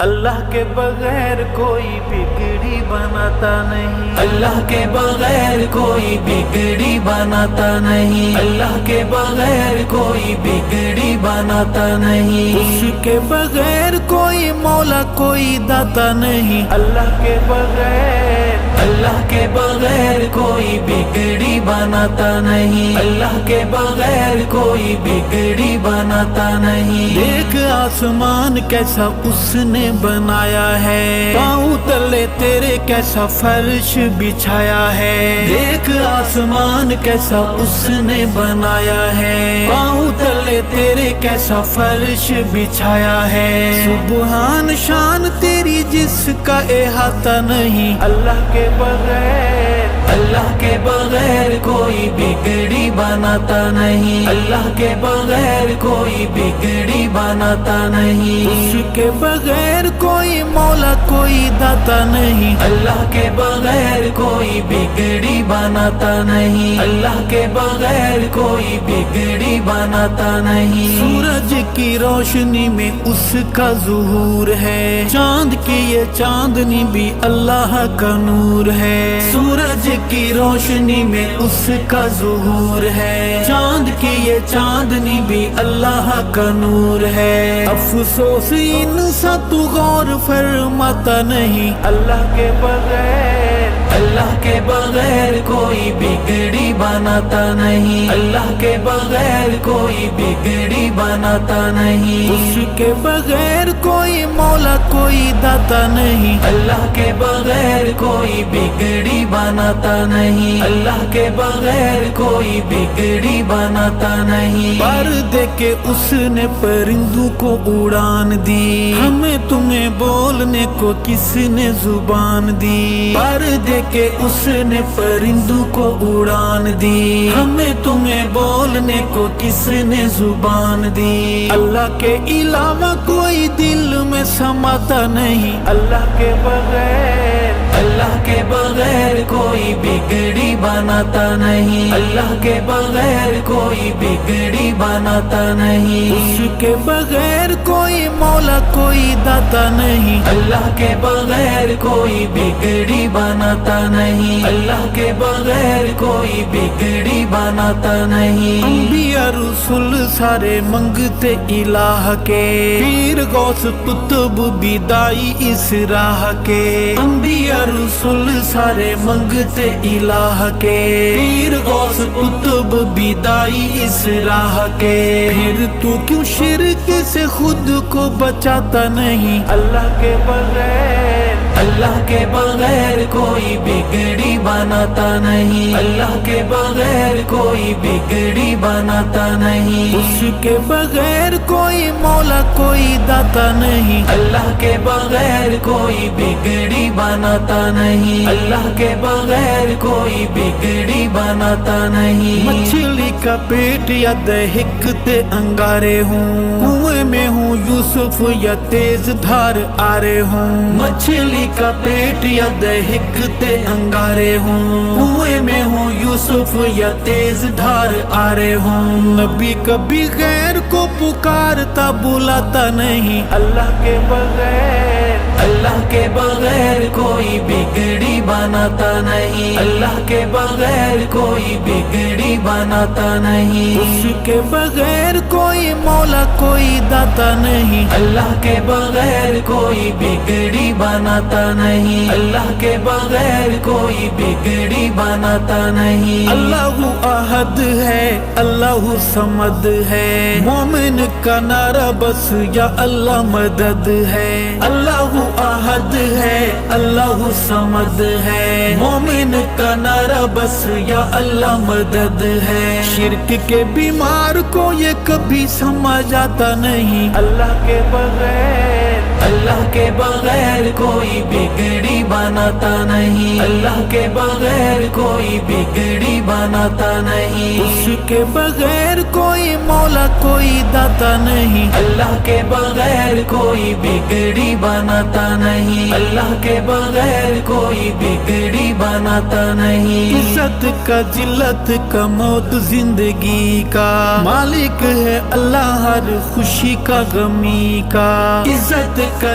اللہ کے بغیر کوئی بگڑی بناتا نہیں، اللہ کے بغیر کوئی بگڑی بناتا نہیں، اللہ کے بغیر کوئی بگڑی بناتا نہیں، اس کے بغیر کوئی مولا کوئی داتا نہیں، اللہ کے بغیر اللہ کے بغیر کوئی بگڑی بناتا نہیں، اللہ کے بغیر کوئی بگڑی بناتا نہیں۔ دیکھ آسمان کیسا اس نے بنایا ہے، پاؤں تلے تیرے کیسا فرش بچھایا ہے، دیکھ آسمان کیسا اس نے بنایا ہے، پاؤں تلے تیرے کیسا فرش بچھایا ہے، سبحان شان تیری جس کا احاطہ نہیں، اللہ کے بغیر اللہ کے بغیر کوئی بگڑی بناتا نہیں، اللہ کے بغیر کوئی بگڑی بناتا نہیں، اس کے بغیر کوئی مولا کوئی داتا نہیں، اللہ کے بغیر کوئی بگڑی بناتا نہیں، اللہ کے بغیر کوئی بگڑی بناتا نہیں۔ سورج کی روشنی میں اس کا ظہور ہے، چاند کی یہ چاندنی بھی اللہ کا نور ہے، سورج کی روشنی میں اس کا ظہور ہے، چاند کی یہ چاندنی بھی اللہ کا نور ہے، افسوس انسان تو غور فرماتا نہیں، اللہ کے بغیر اللہ کے بغیر کوئی بگڑی بناتا نہیں، اللہ کے بغیر کوئی بگڑی بناتا نہیں، اس کے بغیر کوئی مولا کوئی داتا نہیں، اللہ کے بغیر کوئی بگڑی بناتا نہیں، اللہ کے بغیر کوئی بگڑی بناتا نہیں۔ پردے کے اس نے پرندوں کو اڑان دی، ہمیں تمہیں بولنے کو کس نے زبان دی، پردے کہ اس نے پرندوں کو اڑان دی، ہمیں تمہیں بولنے کو کس نے زبان دی، اللہ کے علاوہ کوئی دل میں سماتا نہیں، اللہ کے بغیر اللہ کے بغیر کوئی بگڑی بناتا نہیں، اللہ کے بغیر کوئی بگڑی بناتا نہیں، اس کے بغیر کوئی مولا کوئی داتا نہیں، اللہ کے بغیر کوئی بگڑی بناتا نہیں، اللہ کے بغیر کوئی بگڑی بناتا نہیں۔ انبیاء رسول سارے منگتے الہ کے، پیر غوث قطب بھی دائی اس راہ کے، انبیاء رسول سارے منگتے الہ کے، پیر غوث قطب بھی دائی اس راہ کے، پھر تو کیوں شرک سے خود کو بچاتا نہیں، اللہ کے بغیر اللہ کے بغیر کوئی بگڑی بناتا نہیں، اللہ کے بغیر کوئی بگڑی بناتا نہیں، اس کے بغیر کوئی مولا کوئی داتا نہیں، اللہ کے بغیر کوئی بگڑی بناتا نہیں، اللہ کے بغیر کوئی بگڑی بناتا نہیں۔ مچھلی کا پیٹ یا دہکتے انگارے ہوں، کنویں میں ہوں یوسف یا تیز دھار آرے ہوں، مچھلی کا پیٹ یا دہکتے انگارے ہوں، کنویں میں ہوں یوسف یا تیز دھار آرے ہوں، نبی کبھی غیر کو پکارتا بلاتا نہیں، اللہ کے بغیر اللہ کے بغیر کوئی بگڑی بناتا نہیں، اللہ کے بغیر کوئی بگڑی بناتا نہیں، اس کے بغیر کوئی مولا کوئی داتا نہیں، اللہ کے بغیر کوئی بگڑی بناتا نہیں، اللہ کے بغیر کوئی بگڑی بناتا نہیں۔ اللہ احد ہے، اللہ صمد ہے، مومن کا نعرہ بس یا اللہ مدد ہے، اللہ احد ہے، اللہ صمد ہے، مومن کا نعرہ بس یا اللہ مدد ہے، شرک کے بیمار کو یہ کبھی سمجھ آتا نہیں، اللہ کے بغیر اللہ کے بغیر کوئی بگڑی بناتا نہیں، اللہ کے بغیر کوئی بگڑی بناتا نہیں، اس کے بغیر کوئی مولا کوئی داتا نہیں، اللہ کے بغیر کوئی بگڑی بناتا نہیں، اللہ کے بغیر کوئی بگڑی بناتا نہیں۔ عزت کا ذلت کا موت زندگی کا مالک ہے اللہ، ہر خوشی کا غمی کا، عزت کا